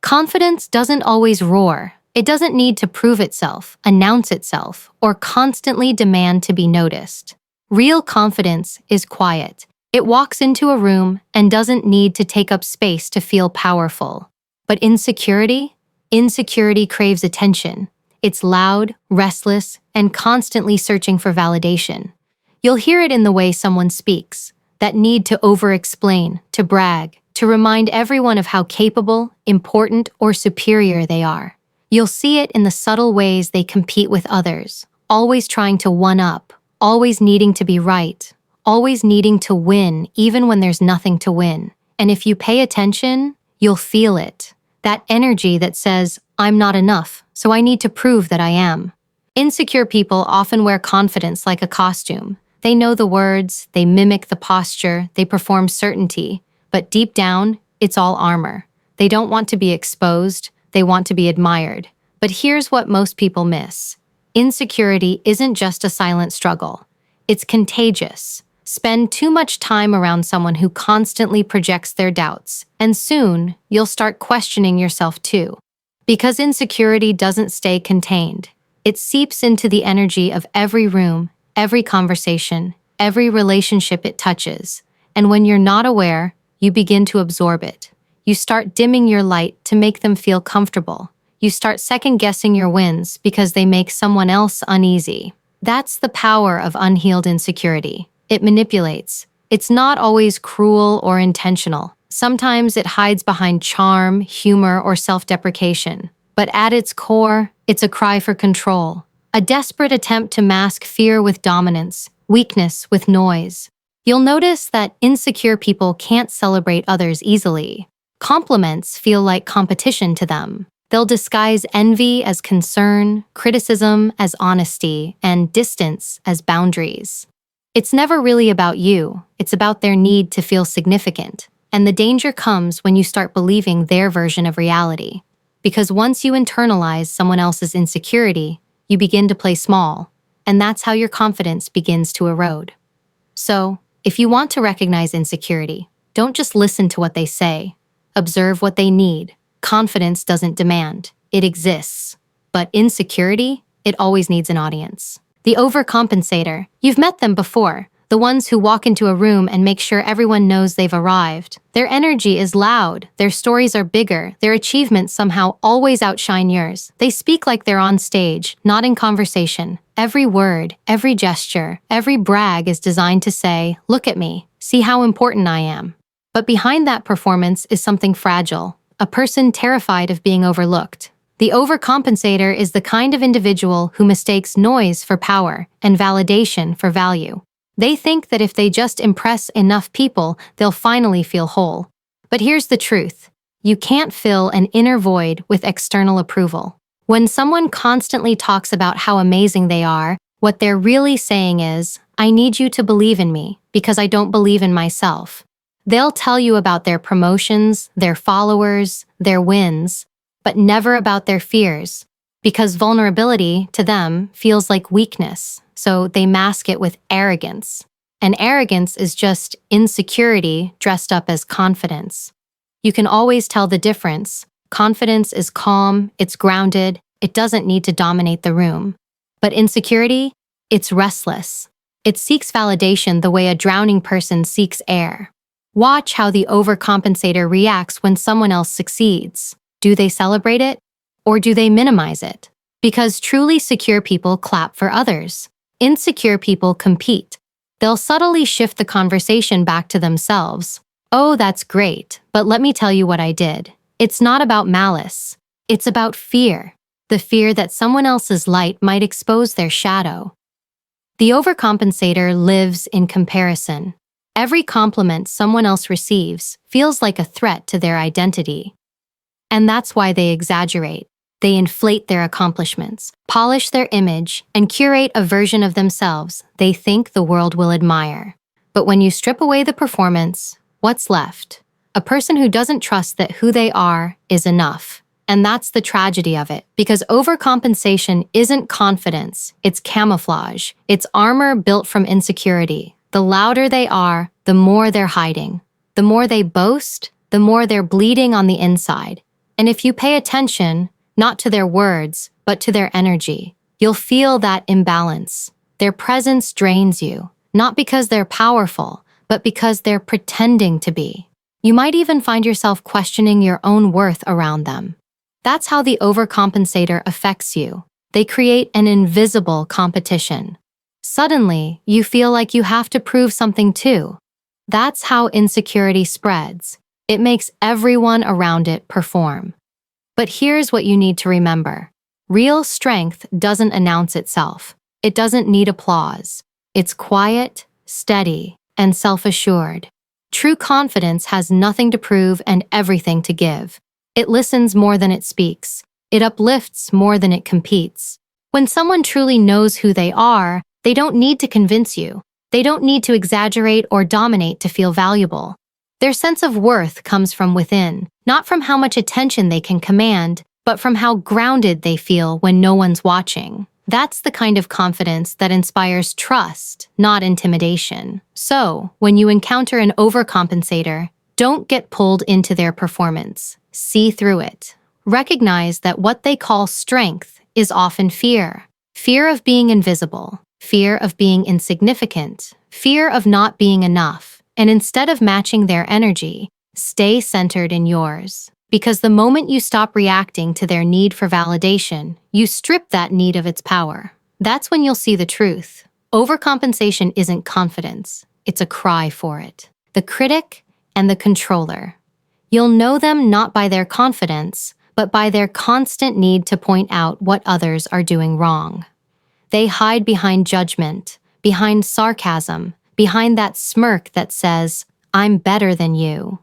Confidence doesn't always roar. It doesn't need to prove itself, announce itself, or constantly demand to be noticed. Real confidence is quiet. It walks into a room and doesn't need to take up space to feel powerful. But insecurity? Insecurity craves attention. It's loud, restless, and constantly searching for validation. You'll hear it in the way someone speaks, that need to over-explain, to brag, to remind everyone of how capable, important, or superior they are. You'll see it in the subtle ways they compete with others, always trying to one-up, always needing to be right, always needing to win even when there's nothing to win. And if you pay attention, you'll feel it. That energy that says, I'm not enough, so I need to prove that I am. Insecure people often wear confidence like a costume. They know the words, they mimic the posture, they perform certainty, but deep down, it's all armor. They don't want to be exposed, they want to be admired. But here's what most people miss. Insecurity isn't just a silent struggle. It's contagious. Spend too much time around someone who constantly projects their doubts, and soon, you'll start questioning yourself too. Because insecurity doesn't stay contained. It seeps into the energy of every room, every conversation, every relationship it touches. And when you're not aware, you begin to absorb it. You start dimming your light to make them feel comfortable. You start second-guessing your wins because they make someone else uneasy. That's the power of unhealed insecurity. It manipulates. It's not always cruel or intentional. Sometimes it hides behind charm, humor, or self-deprecation. But at its core, it's a cry for control. A desperate attempt to mask fear with dominance, weakness with noise. You'll notice that insecure people can't celebrate others easily. Compliments feel like competition to them. They'll disguise envy as concern, criticism as honesty, and distance as boundaries. It's never really about you. It's about their need to feel significant. And the danger comes when you start believing their version of reality. Because once you internalize someone else's insecurity, you begin to play small, and that's how your confidence begins to erode. So, if you want to recognize insecurity, don't just listen to what they say. Observe what they need. Confidence doesn't demand. It exists. But insecurity, it always needs an audience. The overcompensator, you've met them before. The ones who walk into a room and make sure everyone knows they've arrived. Their energy is loud, their stories are bigger, their achievements somehow always outshine yours. They speak like they're on stage, not in conversation. Every word, every gesture, every brag is designed to say, look at me, see how important I am. But behind that performance is something fragile, a person terrified of being overlooked. The overcompensator is the kind of individual who mistakes noise for power and validation for value. They think that if they just impress enough people, they'll finally feel whole. But here's the truth. You can't fill an inner void with external approval. When someone constantly talks about how amazing they are, what they're really saying is, I need you to believe in me because I don't believe in myself. They'll tell you about their promotions, their followers, their wins, but never about their fears, because vulnerability to them feels like weakness. So they mask it with arrogance. And arrogance is just insecurity dressed up as confidence. You can always tell the difference. Confidence is calm, it's grounded, it doesn't need to dominate the room. But insecurity, it's restless. It seeks validation the way a drowning person seeks air. Watch how the overcompensator reacts when someone else succeeds. Do they celebrate it? Or do they minimize it? Because truly secure people clap for others. Insecure people compete. They'll subtly shift the conversation back to themselves. Oh, that's great, but let me tell you what I did. It's not about malice. It's about fear. The fear that someone else's light might expose their shadow. The overcompensator lives in comparison. Every compliment someone else receives feels like a threat to their identity. And that's why they exaggerate. They inflate their accomplishments, polish their image, and curate a version of themselves they think the world will admire. But when you strip away the performance, what's left? A person who doesn't trust that who they are is enough. And that's the tragedy of it, because overcompensation isn't confidence, it's camouflage. It's armor built from insecurity. The louder they are, the more they're hiding. The more they boast, the more they're bleeding on the inside. And if you pay attention, not to their words, but to their energy, you'll feel that imbalance. Their presence drains you, not because they're powerful, but because they're pretending to be. You might even find yourself questioning your own worth around them. That's how the overcompensator affects you. They create an invisible competition. Suddenly, you feel like you have to prove something too. That's how insecurity spreads. It makes everyone around it perform. But here's what you need to remember. Real strength doesn't announce itself. It doesn't need applause. It's quiet, steady, and self-assured. True confidence has nothing to prove and everything to give. It listens more than it speaks. It uplifts more than it competes. When someone truly knows who they are, they don't need to convince you. They don't need to exaggerate or dominate to feel valuable. Their sense of worth comes from within, not from how much attention they can command, but from how grounded they feel when no one's watching. That's the kind of confidence that inspires trust, not intimidation. So, when you encounter an overcompensator, don't get pulled into their performance. See through it. Recognize that what they call strength is often fear. Fear of being invisible, fear of being insignificant, fear of not being enough. And instead of matching their energy, stay centered in yours. Because the moment you stop reacting to their need for validation, you strip that need of its power. That's when you'll see the truth. Overcompensation isn't confidence, it's a cry for it. The critic and the controller. You'll know them not by their confidence, but by their constant need to point out what others are doing wrong. They hide behind judgment, behind sarcasm, behind that smirk that says, "I'm better than you."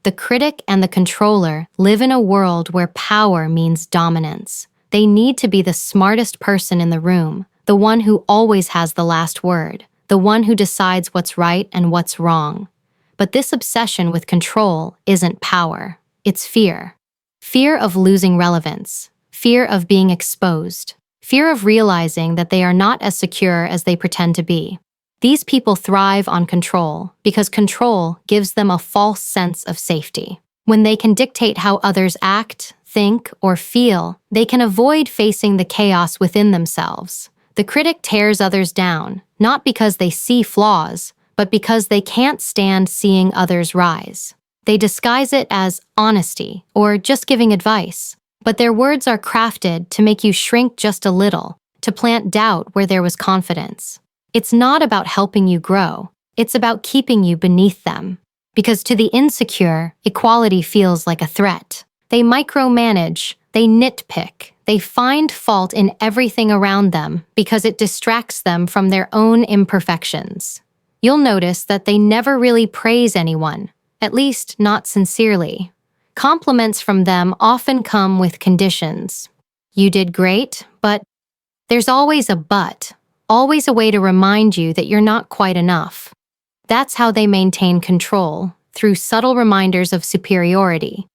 The critic and the controller live in a world where power means dominance. They need to be the smartest person in the room, the one who always has the last word, the one who decides what's right and what's wrong. But this obsession with control isn't power, it's fear. Fear of losing relevance, fear of being exposed, fear of realizing that they are not as secure as they pretend to be. These people thrive on control because control gives them a false sense of safety. When they can dictate how others act, think, or feel, they can avoid facing the chaos within themselves. The critic tears others down, not because they see flaws, but because they can't stand seeing others rise. They disguise it as honesty or just giving advice, but their words are crafted to make you shrink just a little, to plant doubt where there was confidence. It's not about helping you grow, it's about keeping you beneath them. Because to the insecure, equality feels like a threat. They micromanage, they nitpick, they find fault in everything around them because it distracts them from their own imperfections. You'll notice that they never really praise anyone, at least not sincerely. Compliments from them often come with conditions. You did great, but there's always a but. Always a way to remind you that you're not quite enough. That's how they maintain control, through subtle reminders of superiority.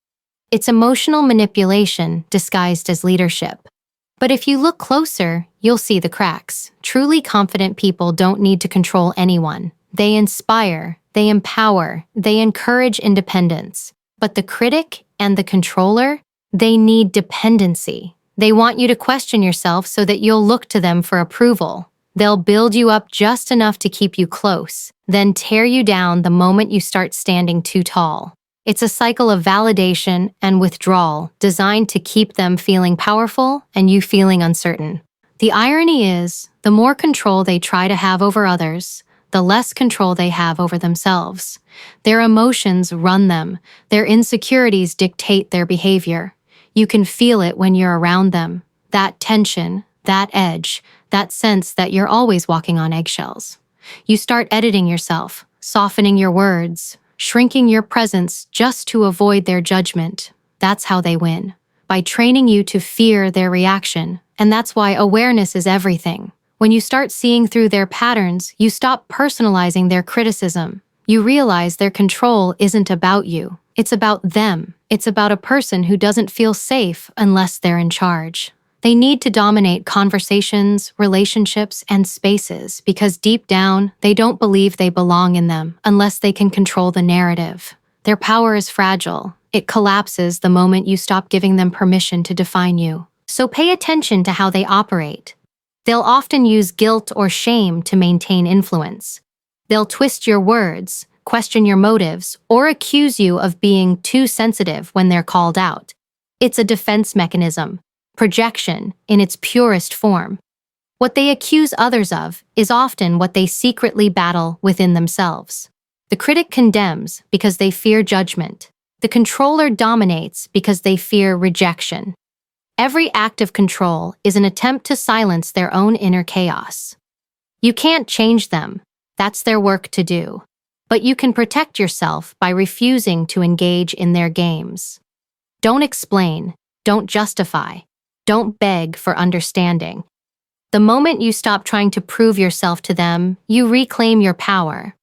It's emotional manipulation disguised as leadership. But if you look closer, you'll see the cracks. Truly confident people don't need to control anyone. They inspire, they empower, they encourage independence. But the critic and the controller, they need dependency. They want you to question yourself so that you'll look to them for approval. They'll build you up just enough to keep you close, then tear you down the moment you start standing too tall. It's a cycle of validation and withdrawal designed to keep them feeling powerful and you feeling uncertain. The irony is, the more control they try to have over others, the less control they have over themselves. Their emotions run them. Their insecurities dictate their behavior. You can feel it when you're around them. That tension, that edge, that sense that you're always walking on eggshells. You start editing yourself, softening your words, shrinking your presence just to avoid their judgment. That's how they win, by training you to fear their reaction. And that's why awareness is everything. When you start seeing through their patterns, you stop personalizing their criticism. You realize their control isn't about you. It's about them. It's about a person who doesn't feel safe unless they're in charge. They need to dominate conversations, relationships, and spaces because deep down, they don't believe they belong in them unless they can control the narrative. Their power is fragile. It collapses the moment you stop giving them permission to define you. So pay attention to how they operate. They'll often use guilt or shame to maintain influence. They'll twist your words, question your motives, or accuse you of being too sensitive when they're called out. It's a defense mechanism, projection in its purest form. What they accuse others of is often what they secretly battle within themselves. The critic condemns because they fear judgment. The controller dominates because they fear rejection. Every act of control is an attempt to silence their own inner chaos. You can't change them. That's their work to do. But you can protect yourself by refusing to engage in their games. Don't explain. Don't justify. Don't beg for understanding. The moment you stop trying to prove yourself to them, you reclaim your power.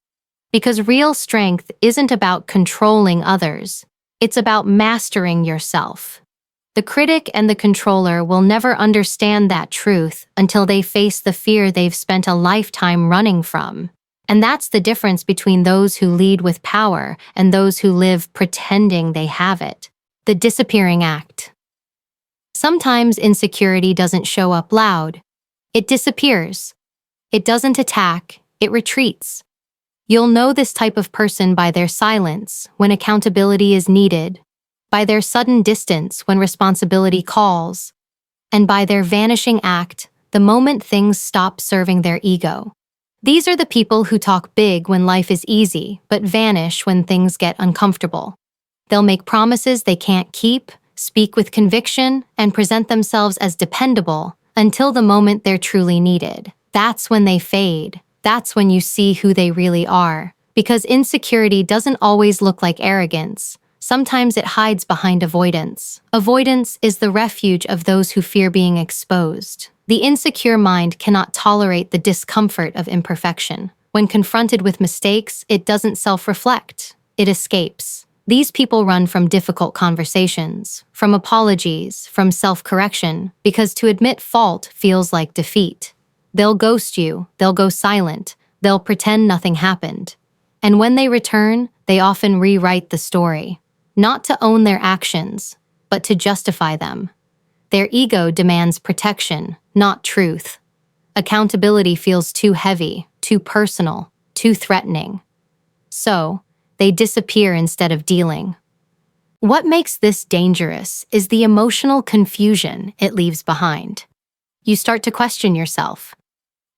Because real strength isn't about controlling others. It's about mastering yourself. The critic and the controller will never understand that truth until they face the fear they've spent a lifetime running from. And that's the difference between those who lead with power and those who live pretending they have it. The disappearing act. Sometimes insecurity doesn't show up loud. It disappears. It doesn't attack, it retreats. You'll know this type of person by their silence when accountability is needed, by their sudden distance when responsibility calls, and by their vanishing act the moment things stop serving their ego. These are the people who talk big when life is easy, but vanish when things get uncomfortable. They'll make promises they can't keep, speak with conviction, and present themselves as dependable until the moment they're truly needed. That's when they fade. That's when you see who they really are. Because insecurity doesn't always look like arrogance. Sometimes it hides behind avoidance. Avoidance is the refuge of those who fear being exposed. The insecure mind cannot tolerate the discomfort of imperfection. When confronted with mistakes, it doesn't self-reflect. It escapes. These people run from difficult conversations, from apologies, from self-correction, because to admit fault feels like defeat. They'll ghost you, they'll go silent, they'll pretend nothing happened. And when they return, they often rewrite the story. Not to own their actions, but to justify them. Their ego demands protection, not truth. Accountability feels too heavy, too personal, too threatening. So, they disappear instead of dealing. What makes this dangerous is the emotional confusion it leaves behind. You start to question yourself.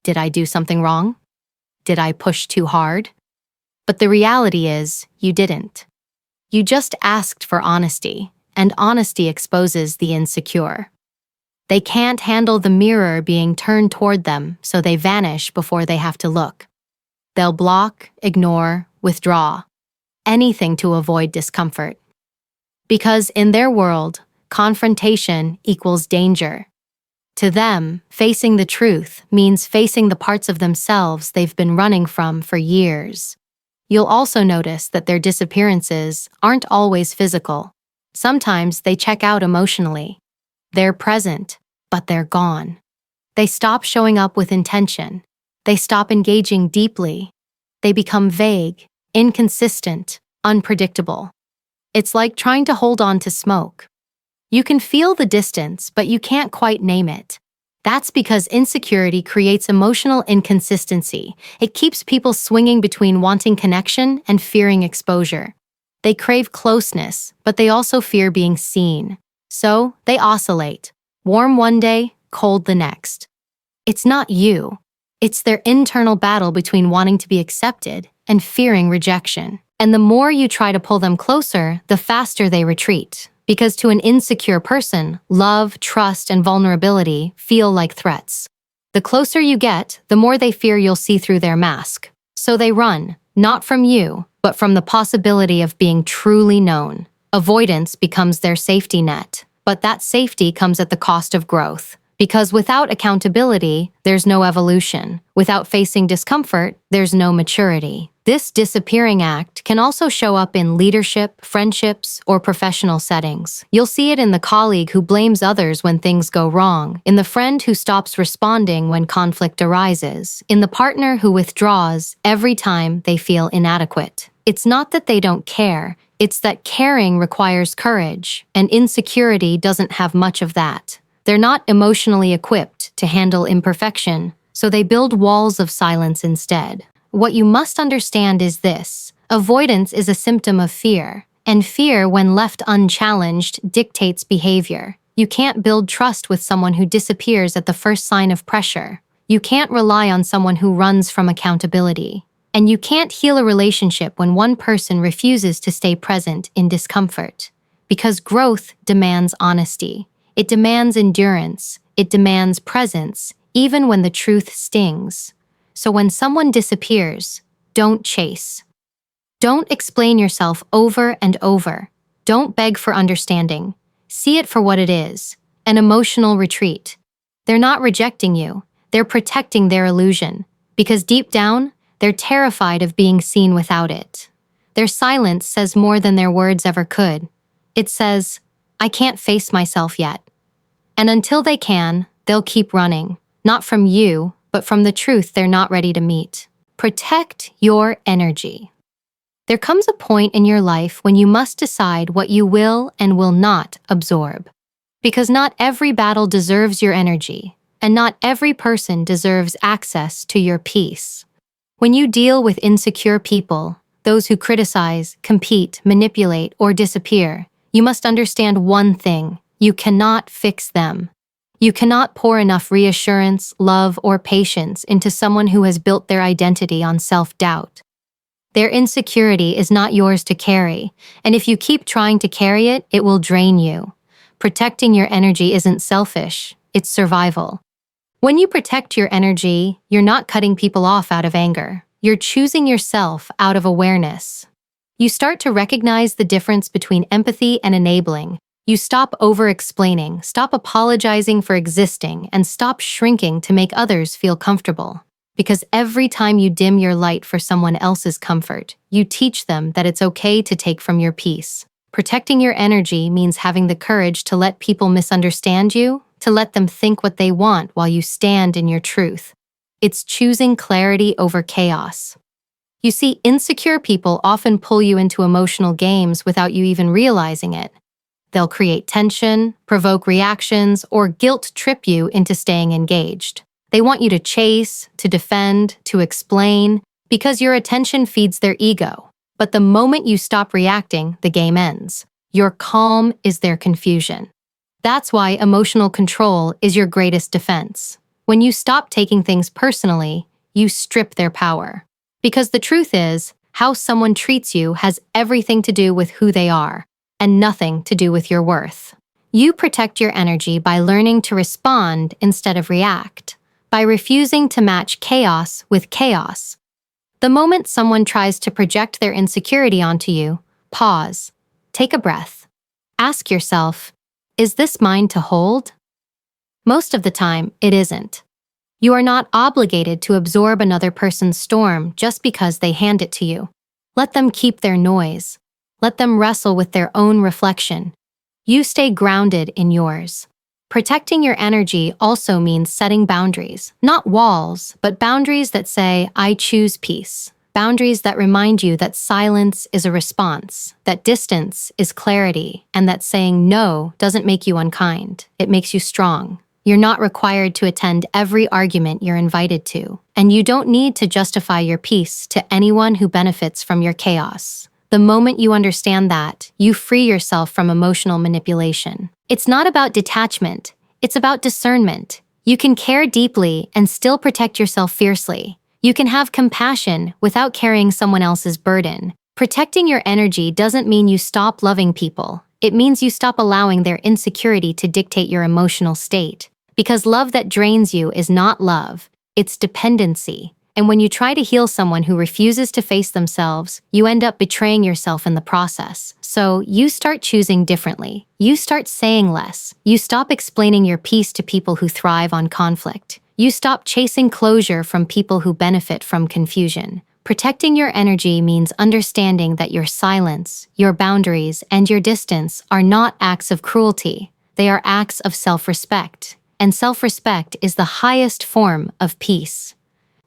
Did I do something wrong? Did I push too hard? But the reality is, you didn't. You just asked for honesty, and honesty exposes the insecure. They can't handle the mirror being turned toward them, so they vanish before they have to look. They'll block, ignore, withdraw. Anything to avoid discomfort. Because in their world, confrontation equals danger. To them, facing the truth means facing the parts of themselves they've been running from for years. You'll also notice that their disappearances aren't always physical. Sometimes they check out emotionally. They're present, but they're gone. They stop showing up with intention. They stop engaging deeply. They become vague, inconsistent, unpredictable. It's like trying to hold on to smoke. You can feel the distance, but you can't quite name it. That's because insecurity creates emotional inconsistency. It keeps people swinging between wanting connection and fearing exposure. They crave closeness, but they also fear being seen. So, they oscillate. Warm one day, cold the next. It's not you. It's their internal battle between wanting to be accepted and fearing rejection. And the more you try to pull them closer, the faster they retreat. Because to an insecure person, love, trust, and vulnerability feel like threats. The closer you get, the more they fear you'll see through their mask. So they run, not from you, but from the possibility of being truly known. Avoidance becomes their safety net. But that safety comes at the cost of growth. Because without accountability, there's no evolution. Without facing discomfort, there's no maturity. This disappearing act can also show up in leadership, friendships, or professional settings. You'll see it in the colleague who blames others when things go wrong, in the friend who stops responding when conflict arises, in the partner who withdraws every time they feel inadequate. It's not that they don't care, It's that caring requires courage, and insecurity doesn't have much of that. They're not emotionally equipped to handle imperfection, so they build walls of silence instead. What you must understand is this: avoidance is a symptom of fear, and fear, when left unchallenged, dictates behavior. You can't build trust with someone who disappears at the first sign of pressure. You can't rely on someone who runs from accountability. And you can't heal a relationship when one person refuses to stay present in discomfort. Because growth demands honesty. It demands endurance. It demands presence, even when the truth stings. So when someone disappears, don't chase. Don't explain yourself over and over. Don't beg for understanding. See it for what it is: an emotional retreat. They're not rejecting you. They're protecting their illusion. Because deep down, they're terrified of being seen without it. Their silence says more than their words ever could. It says, "I can't face myself yet." And until they can, they'll keep running. Not from you, but from the truth they're not ready to meet. Protect your energy. There comes a point in your life when you must decide what you will and will not absorb. Because not every battle deserves your energy, and not every person deserves access to your peace. When you deal with insecure people, those who criticize, compete, manipulate, or disappear, you must understand one thing: you cannot fix them. You cannot pour enough reassurance, love, or patience into someone who has built their identity on self-doubt. Their insecurity is not yours to carry, and if you keep trying to carry it, it will drain you. Protecting your energy isn't selfish, it's survival. When you protect your energy, you're not cutting people off out of anger. You're choosing yourself out of awareness. You start to recognize the difference between empathy and enabling. You stop over-explaining, stop apologizing for existing, and stop shrinking to make others feel comfortable. Because every time you dim your light for someone else's comfort, you teach them that it's okay to take from your peace. Protecting your energy means having the courage to let people misunderstand you, to let them think what they want while you stand in your truth. It's choosing clarity over chaos. You see, insecure people often pull you into emotional games without you even realizing it. They'll create tension, provoke reactions, or guilt trip you into staying engaged. They want you to chase, to defend, to explain, because your attention feeds their ego. But the moment you stop reacting, the game ends. Your calm is their confusion. That's why emotional control is your greatest defense. When you stop taking things personally, you strip their power. Because the truth is, how someone treats you has everything to do with who they are, and nothing to do with your worth. You protect your energy by learning to respond instead of react, by refusing to match chaos with chaos. The moment someone tries to project their insecurity onto you, pause, take a breath. Ask yourself, is this mine to hold? Most of the time, it isn't. You are not obligated to absorb another person's storm just because they hand it to you. Let them keep their noise. Let them wrestle with their own reflection. You stay grounded in yours. Protecting your energy also means setting boundaries, not walls, but boundaries that say, "I choose peace." Boundaries that remind you that silence is a response, that distance is clarity, and that saying no doesn't make you unkind. It makes you strong. You're not required to attend every argument you're invited to, and you don't need to justify your peace to anyone who benefits from your chaos. The moment you understand that, you free yourself from emotional manipulation. It's not about detachment, it's about discernment. You can care deeply and still protect yourself fiercely. You can have compassion without carrying someone else's burden. Protecting your energy doesn't mean you stop loving people. It means you stop allowing their insecurity to dictate your emotional state. Because love that drains you is not love, it's dependency. And when you try to heal someone who refuses to face themselves, you end up betraying yourself in the process. So you start choosing differently. You start saying less. You stop explaining your peace to people who thrive on conflict. You stop chasing closure from people who benefit from confusion. Protecting your energy means understanding that your silence, your boundaries, and your distance are not acts of cruelty. They are acts of self-respect. And self-respect is the highest form of peace.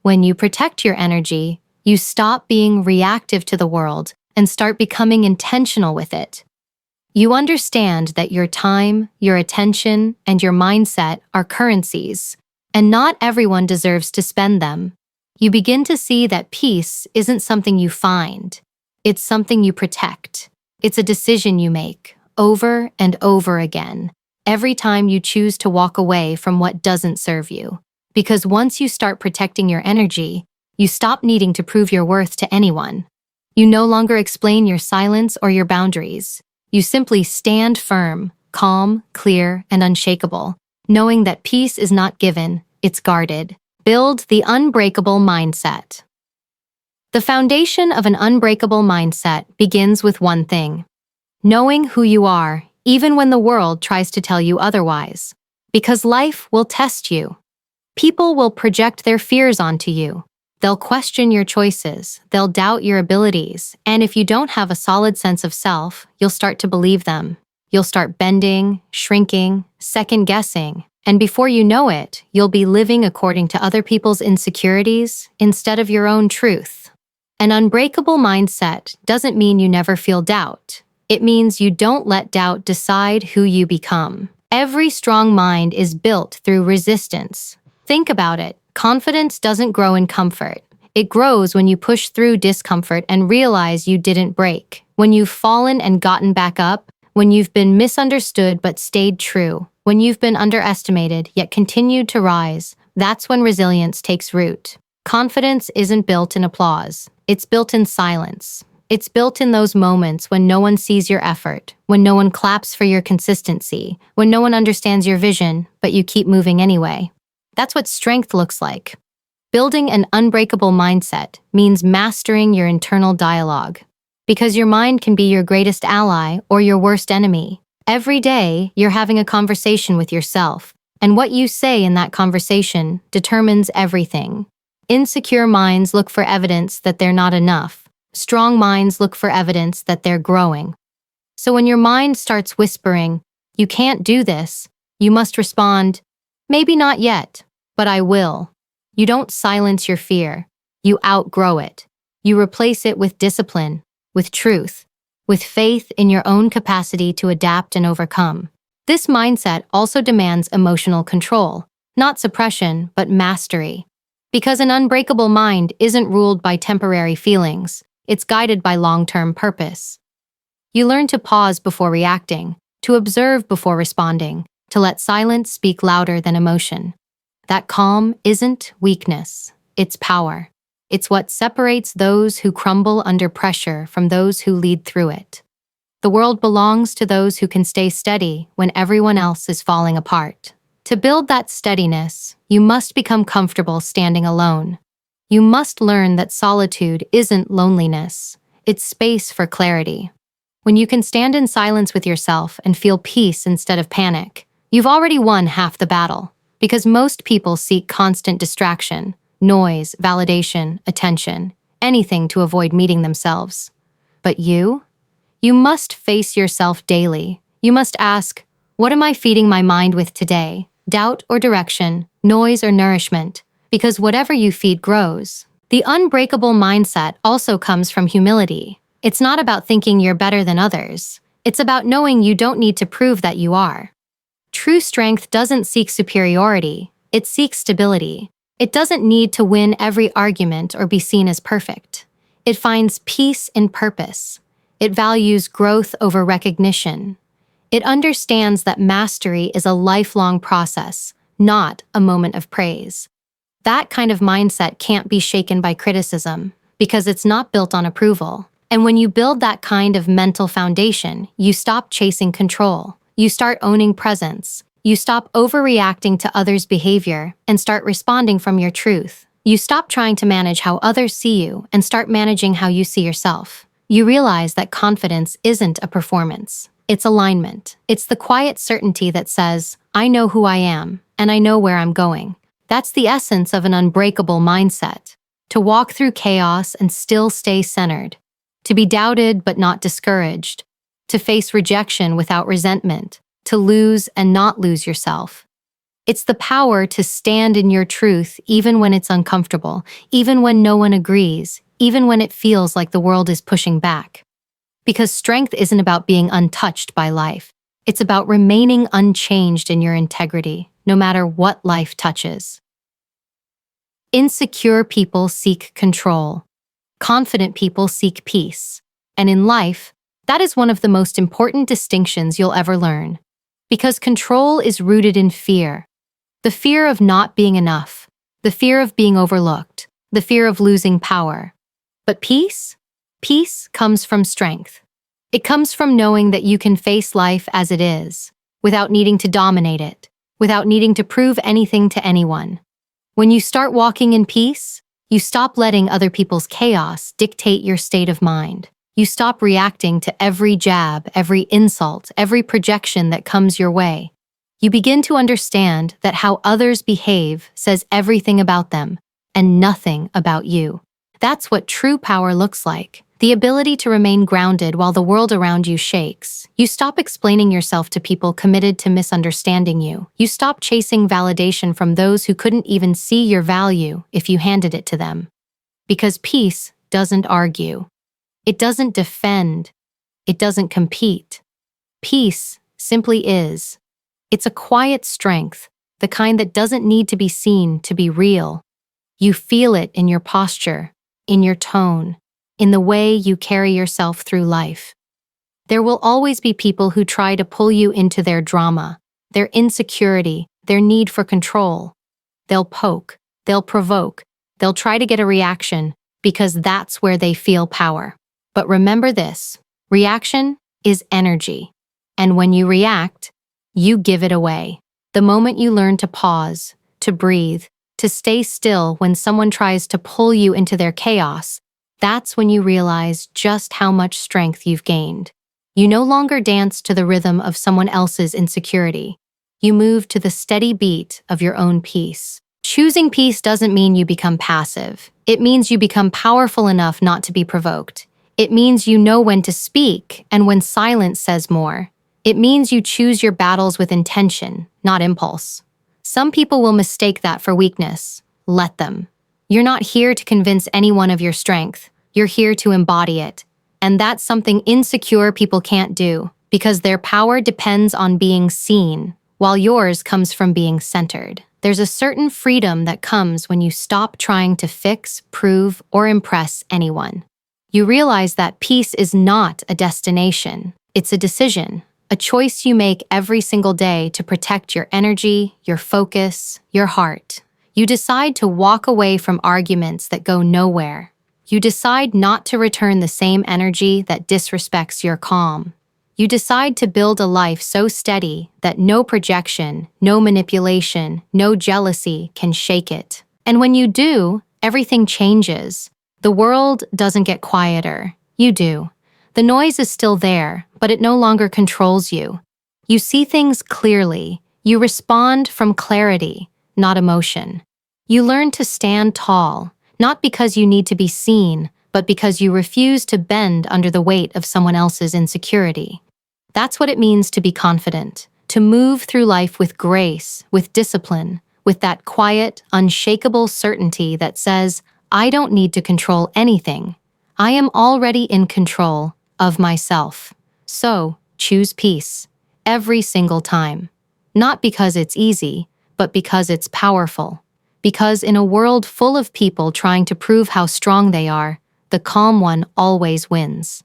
When you protect your energy, you stop being reactive to the world and start becoming intentional with it. You understand that your time, your attention, and your mindset are currencies, and not everyone deserves to spend them. You begin to see that peace isn't something you find. It's something you protect. It's a decision you make, over and over again, every time you choose to walk away from what doesn't serve you. Because once you start protecting your energy, you stop needing to prove your worth to anyone. You no longer explain your silence or your boundaries. You simply stand firm, calm, clear, and unshakable, knowing that peace is not given, it's guarded. Build the unbreakable mindset. The foundation of an unbreakable mindset begins with one thing: knowing who you are, even when the world tries to tell you otherwise. Because life will test you. People will project their fears onto you. They'll question your choices, they'll doubt your abilities, and if you don't have a solid sense of self, you'll start to believe them. You'll start bending, shrinking, second-guessing, and before you know it, you'll be living according to other people's insecurities instead of your own truth. An unbreakable mindset doesn't mean you never feel doubt. It means you don't let doubt decide who you become. Every strong mind is built through resistance. Think about it. Confidence doesn't grow in comfort. It grows when you push through discomfort and realize you didn't break. When you've fallen and gotten back up. When you've been misunderstood but stayed true. When you've been underestimated yet continued to rise. That's when resilience takes root. Confidence isn't built in applause. It's built in silence. It's built in those moments when no one sees your effort, when no one claps for your consistency, when no one understands your vision, but you keep moving anyway. That's what strength looks like. Building an unbreakable mindset means mastering your internal dialogue. Because your mind can be your greatest ally or your worst enemy. Every day, you're having a conversation with yourself, and what you say in that conversation determines everything. Insecure minds look for evidence that they're not enough. Strong minds look for evidence that they're growing. So when your mind starts whispering, "You can't do this," you must respond, "Maybe not yet, but I will." You don't silence your fear. You outgrow it. You replace it with discipline, with truth, with faith in your own capacity to adapt and overcome. This mindset also demands emotional control, not suppression, but mastery. Because an unbreakable mind isn't ruled by temporary feelings, it's guided by long-term purpose. You learn to pause before reacting, to observe before responding, to let silence speak louder than emotion. That calm isn't weakness, it's power. It's what separates those who crumble under pressure from those who lead through it. The world belongs to those who can stay steady when everyone else is falling apart. To build that steadiness, you must become comfortable standing alone. You must learn that solitude isn't loneliness, it's space for clarity. When you can stand in silence with yourself and feel peace instead of panic, you've already won half the battle. Because most people seek constant distraction, noise, validation, attention, anything to avoid meeting themselves. But you must face yourself daily. You must ask, what am I feeding my mind with today? Doubt or direction, noise or nourishment? Because whatever you feed grows. The unbreakable mindset also comes from humility. It's not about thinking you're better than others. It's about knowing you don't need to prove that you are. True strength doesn't seek superiority, it seeks stability. It doesn't need to win every argument or be seen as perfect. It finds peace in purpose. It values growth over recognition. It understands that mastery is a lifelong process, not a moment of praise. That kind of mindset can't be shaken by criticism, because it's not built on approval. And when you build that kind of mental foundation, you stop chasing control. You start owning presence. You stop overreacting to others' behavior and start responding from your truth. You stop trying to manage how others see you and start managing how you see yourself. You realize that confidence isn't a performance. It's alignment. It's the quiet certainty that says, I know who I am and I know where I'm going. That's the essence of an unbreakable mindset. To walk through chaos and still stay centered. To be doubted but not discouraged. To face rejection without resentment, to lose and not lose yourself. It's the power to stand in your truth even when it's uncomfortable, even when no one agrees, even when it feels like the world is pushing back. Because strength isn't about being untouched by life. It's about remaining unchanged in your integrity, no matter what life touches. Insecure people seek control. Confident people seek peace. And in life, that is one of the most important distinctions you'll ever learn. Because control is rooted in fear. The fear of not being enough. The fear of being overlooked. The fear of losing power. But peace? Peace comes from strength. It comes from knowing that you can face life as it is, without needing to dominate it, without needing to prove anything to anyone. When you start walking in peace, you stop letting other people's chaos dictate your state of mind. You stop reacting to every jab, every insult, every projection that comes your way. You begin to understand that how others behave says everything about them and nothing about you. That's what true power looks like. The ability to remain grounded while the world around you shakes. You stop explaining yourself to people committed to misunderstanding you. You stop chasing validation from those who couldn't even see your value if you handed it to them. Because peace doesn't argue. It doesn't defend. It doesn't compete. Peace simply is. It's a quiet strength, the kind that doesn't need to be seen to be real. You feel it in your posture, in your tone, in the way you carry yourself through life. There will always be people who try to pull you into their drama, their insecurity, their need for control. They'll poke, they'll provoke, they'll try to get a reaction because that's where they feel power. But remember this, reaction is energy. And when you react, you give it away. The moment you learn to pause, to breathe, to stay still when someone tries to pull you into their chaos, that's when you realize just how much strength you've gained. You no longer dance to the rhythm of someone else's insecurity. You move to the steady beat of your own peace. Choosing peace doesn't mean you become passive. It means you become powerful enough not to be provoked. It means you know when to speak and when silence says more. It means you choose your battles with intention, not impulse. Some people will mistake that for weakness. Let them. You're not here to convince anyone of your strength. You're here to embody it. And that's something insecure people can't do, because their power depends on being seen, while yours comes from being centered. There's a certain freedom that comes when you stop trying to fix, prove, or impress anyone. You realize that peace is not a destination. It's a decision, a choice you make every single day to protect your energy, your focus, your heart. You decide to walk away from arguments that go nowhere. You decide not to return the same energy that disrespects your calm. You decide to build a life so steady that no projection, no manipulation, no jealousy can shake it. And when you do, everything changes. The world doesn't get quieter. You do. The noise is still there, but it no longer controls you. You see things clearly. You respond from clarity, not emotion. You learn to stand tall, not because you need to be seen, but because you refuse to bend under the weight of someone else's insecurity. That's what it means to be confident, to move through life with grace, with discipline, with that quiet, unshakable certainty that says, I don't need to control anything. I am already in control of myself. So, choose peace, every single time. Not because it's easy, but because it's powerful. Because in a world full of people trying to prove how strong they are, the calm one always wins.